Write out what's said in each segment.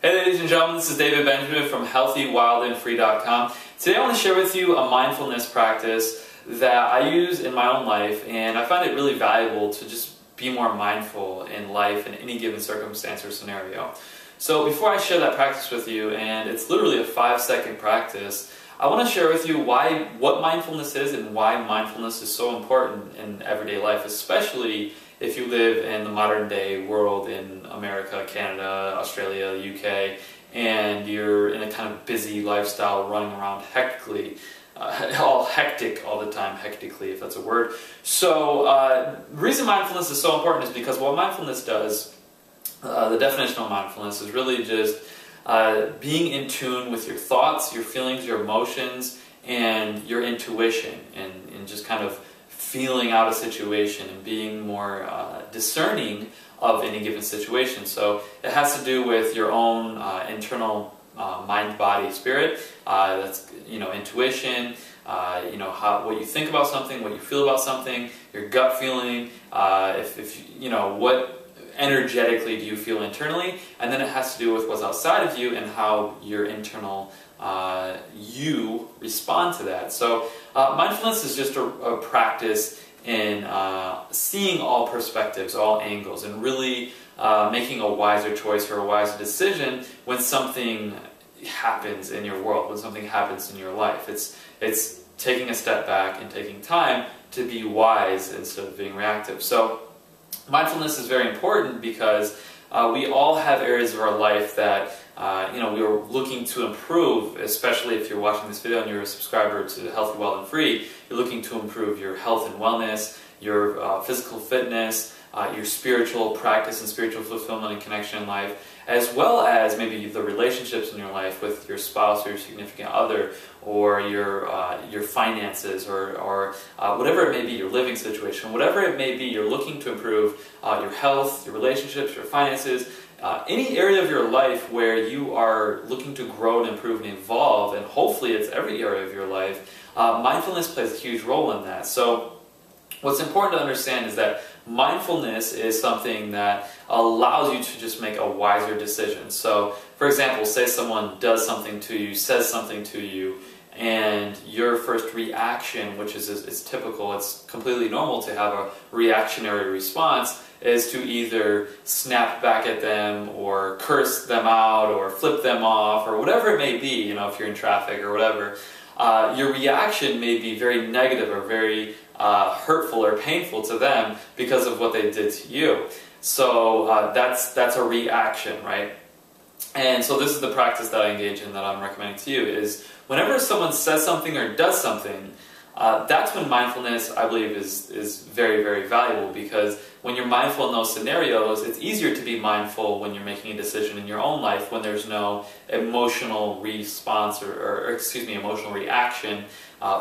Hey ladies and gentlemen, this is David Benjamin from healthywildandfree.com. Today I want to share with you a mindfulness practice that I use in my own life, and I find it really valuable to just be more mindful in life in any given circumstance or scenario. So before I share that practice with you, and it's literally a 5-second practice, I want to share with you what mindfulness is and why mindfulness is so important in everyday life, especially if you live in the modern day world in America, Canada, Australia, UK, and you're in a kind of busy lifestyle running around hectically, all hectic all the time, hectically if that's a word. So the reason mindfulness is so important is because what mindfulness does, the definition of mindfulness is really just being in tune with your thoughts, your feelings, your emotions, and your intuition, and just kind of feeling out a situation and being more discerning of any given situation. So it has to do with your own internal mind, body, spirit. That's intuition. What you think about something, what you feel about something, your gut feeling. What energetically do you feel internally, and then it has to do with what's outside of you and how your internal you respond to that. So mindfulness is just a practice in seeing all perspectives, all angles, and really making a wiser choice or a wiser decision when something happens in your world, when something happens in your life. It's taking a step back and taking time to be wise instead of being reactive. So mindfulness is very important because we all have areas of our life that we are looking to improve, especially if you're watching this video and you're a subscriber to Healthy, Well, and Free. You're looking to improve your health and wellness, your physical fitness, your spiritual practice and spiritual fulfillment and connection in life, as well as maybe the relationships in your life with your spouse or your significant other, or your finances, or whatever it may be, your living situation, whatever it may be, you're looking to improve your health, your relationships, your finances, any area of your life where you are looking to grow and improve and evolve, and hopefully it's every area of your life. Mindfulness plays a huge role in that. So what's important to understand is that mindfulness is something that allows you to just make a wiser decision. So, for example, say someone does something to you, says something to you, and your first reaction, which is typical, it's completely normal to have a reactionary response, is to either snap back at them or curse them out or flip them off or whatever it may be, if you're in traffic or whatever. Your reaction may be very negative or very hurtful or painful to them because of what they did to you. So that's a reaction, right? And so this is the practice that I engage in that I'm recommending to you, is whenever someone says something or does something, that's when mindfulness, I believe, is very, very valuable, because when you're mindful in those scenarios, it's easier to be mindful when you're making a decision in your own life when there's no emotional response or emotional reaction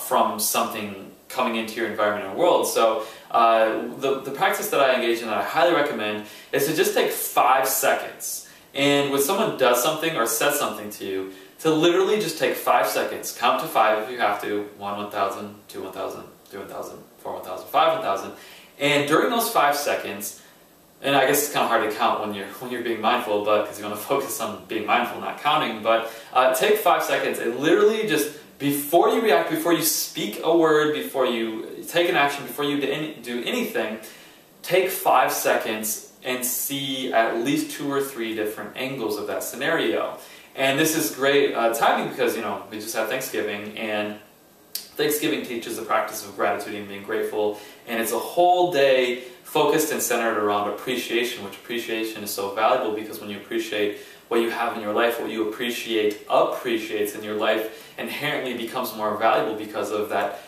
from something coming into your environment and world. So the practice that I engage in that I highly recommend is to just take 5 seconds. And when someone does something or says something to you, to literally just take 5 seconds, count to 5 if you have to, 1, 1,000, 2, 1,000, 3, 1,000, 4, 1,000, 5, 1,000. And during those 5 seconds, and I guess it's kind of hard to count when you're being mindful, but because you want to focus on being mindful, not counting, but take 5 seconds and literally just, before you react, before you speak a word, before you take an action, before you do anything, take 5 seconds and see at least 2 or 3 different angles of that scenario. And this is great timing because, we just had Thanksgiving, and Thanksgiving teaches the practice of gratitude and being grateful, and it's a whole day focused and centered around appreciation, which appreciation is so valuable because when you appreciate what you have in your life, what you appreciates in your life inherently becomes more valuable because of that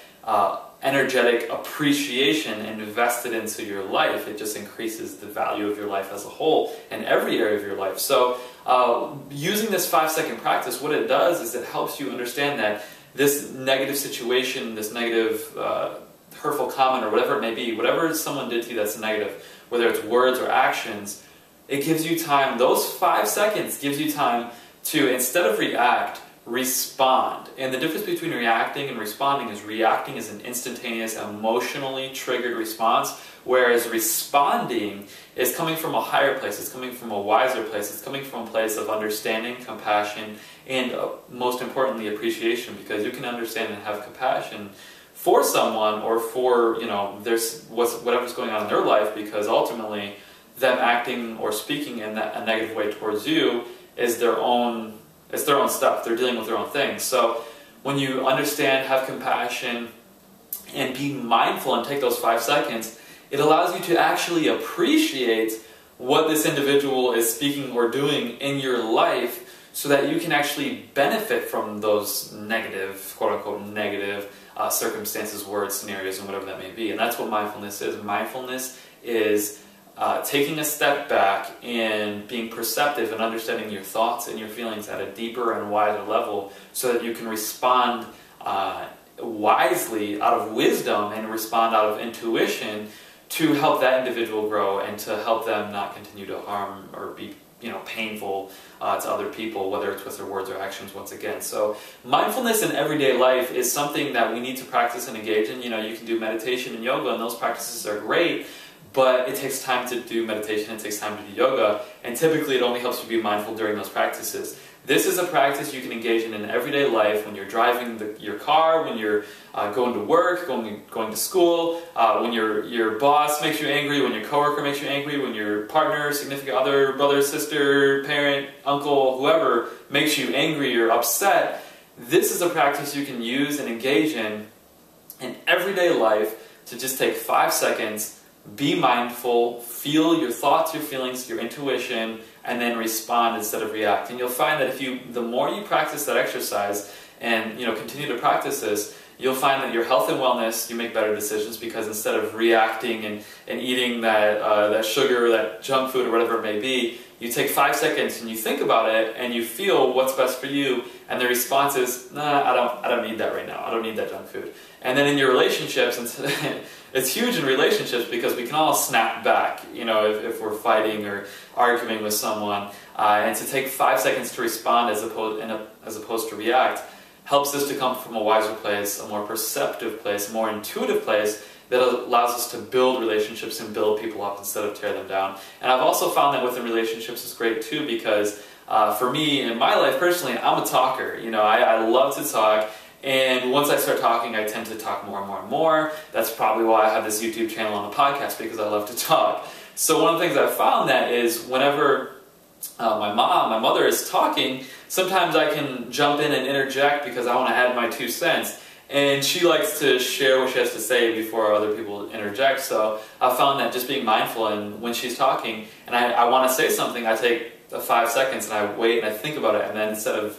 energetic appreciation invested into your life. It just increases the value of your life as a whole in every area of your life. So using this 5-second practice, what it does is it helps you understand that this negative situation, this negative hurtful comment or whatever it may be, whatever someone did to you that's negative, whether it's words or actions, it gives you time, those 5 seconds gives you time to, instead of react, respond. And the difference between reacting and responding is reacting is an instantaneous, emotionally triggered response, whereas responding is coming from a higher place, it's coming from a wiser place, it's coming from a place of understanding, compassion, and most importantly, appreciation, because you can understand and have compassion for someone or for, there's whatever's going on in their life, because ultimately them acting or speaking in a negative way towards you is their own stuff. They're dealing with their own things. So when you understand, have compassion, and be mindful and take those 5 seconds, it allows you to actually appreciate what this individual is speaking or doing in your life, so that you can actually benefit from those negative, quote-unquote negative circumstances, words, scenarios, and whatever that may be. And that's what mindfulness is. Mindfulness is taking a step back and being perceptive and understanding your thoughts and your feelings at a deeper and wider level, so that you can respond wisely out of wisdom and respond out of intuition to help that individual grow and to help them not continue to harm or be painful to other people, whether it's with their words or actions, once again. So mindfulness in everyday life is something that we need to practice and engage in. You can do meditation and yoga, and those practices are great, but it takes time to do meditation, it takes time to do yoga, and typically it only helps you be mindful during those practices. This is a practice you can engage in everyday life, when you're driving your car, when you're going to work, going to school, when your boss makes you angry, when your coworker makes you angry, when your partner, significant other, brother, sister, parent, uncle, whoever makes you angry or upset. This is a practice you can use and engage in everyday life, to just take 5 seconds, be mindful, feel your thoughts, your feelings, your intuition, and then respond instead of react. And you'll find that the more you practice that exercise and continue to practice this, you'll find that your health and wellness, you make better decisions, because instead of reacting and eating that sugar, that junk food, or whatever it may be, you take 5 seconds and you think about it and you feel what's best for you, and the response is, nah, I don't need that right now. I don't need that junk food. And then in your relationships, it's huge in relationships, because we can all snap back, if we're fighting or arguing with someone, and to take 5 seconds to respond as opposed to react helps us to come from a wiser place, a more perceptive place, a more intuitive place, that allows us to build relationships and build people up instead of tear them down. And I've also found that within relationships is great too, because for me, in my life personally, I'm a talker. I love to talk. And once I start talking, I tend to talk more and more and more. That's probably why I have this YouTube channel on the podcast, because I love to talk. So one of the things I've found that is whenever my mother is talking, sometimes I can jump in and interject because I want to add my 2 cents. And she likes to share what she has to say before other people interject. So I found that just being mindful, and when she's talking and I want to say something, I take 5 seconds and I wait and I think about it, and then instead of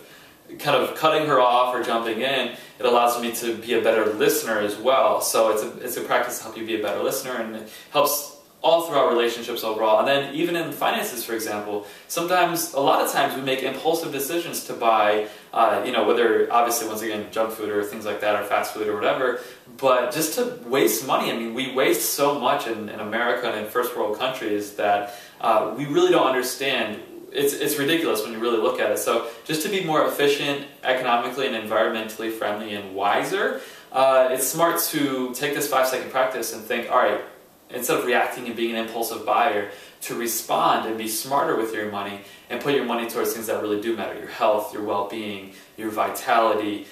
kind of cutting her off or jumping in, it allows me to be a better listener as well. So it's a practice to help you be a better listener, and it helps all throughout relationships overall. And then even in finances, for example, a lot of times we make impulsive decisions to buy, whether obviously, once again, junk food or things like that, or fast food or whatever, but just to waste money. I mean, we waste so much in America and in first world countries that we really don't understand. It's ridiculous when you really look at it. So just to be more efficient, economically and environmentally friendly and wiser, it's smart to take this 5 second practice and think, all right, instead of reacting and being an impulsive buyer, to respond and be smarter with your money and put your money towards things that really do matter: your health, your well-being, your vitality,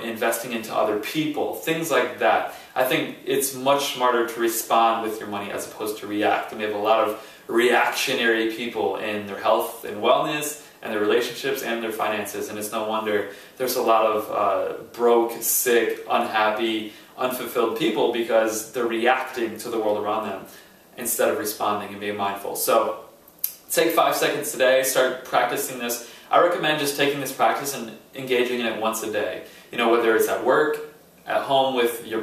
investing into other people, things like that. I think it's much smarter to respond with your money as opposed to react. And we have a lot of reactionary people in their health and wellness and their relationships and their finances, and it's no wonder there's a lot of broke, sick, unhappy, unfulfilled people, because they're reacting to the world around them instead of responding and being mindful. So take 5 seconds today, start practicing this. I recommend just taking this practice and engaging in it once a day. Whether it's at work, at home with your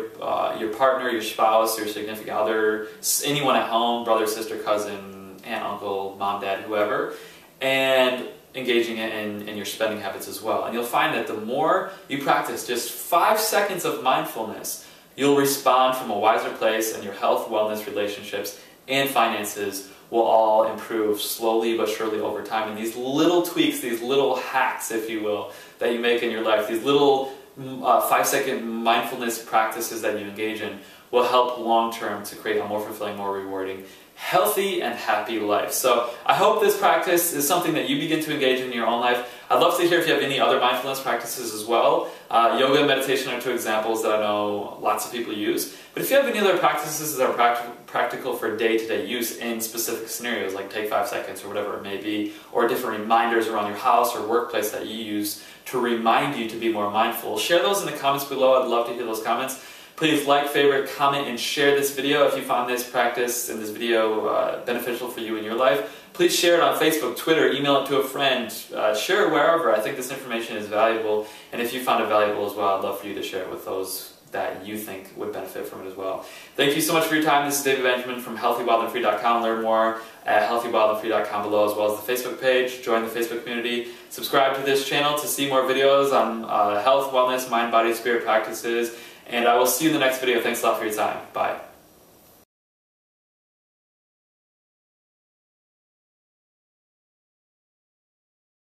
partner, your spouse, your significant other, anyone at home, brother, sister, cousin, aunt, uncle, mom, dad, whoever, and engaging it in your spending habits as well. And you'll find that the more you practice just 5 seconds of mindfulness, you'll respond from a wiser place, and your health, wellness, relationships, and finances will all improve slowly but surely over time. And these little tweaks, these little hacks, if you will, that you make in your life, these little 5-second mindfulness practices that you engage in will help long-term to create a more fulfilling, more rewarding, healthy and happy life. So I hope this practice is something that you begin to engage in your own life. I'd love to hear if you have any other mindfulness practices as well. Yoga and meditation are two examples that I know lots of people use. But if you have any other practices that are practical for day-to-day use in specific scenarios, like take 5 seconds or whatever it may be, or different reminders around your house or workplace that you use to remind you to be more mindful, share those in the comments below. I'd love to hear those comments. Please like, favorite, comment, and share this video if you found this practice and this video beneficial for you in your life. Please share it on Facebook, Twitter, email it to a friend, share it wherever. I think this information is valuable, and if you found it valuable as well, I'd love for you to share it with those that you think would benefit from it as well. Thank you so much for your time. This is David Benjamin from healthywildandfree.com. Learn more at healthywildandfree.com below, as well as the Facebook page. Join the Facebook community. Subscribe to this channel to see more videos on health, wellness, mind, body, spirit practices. And I will see you in the next video. Thanks a lot for your time. Bye.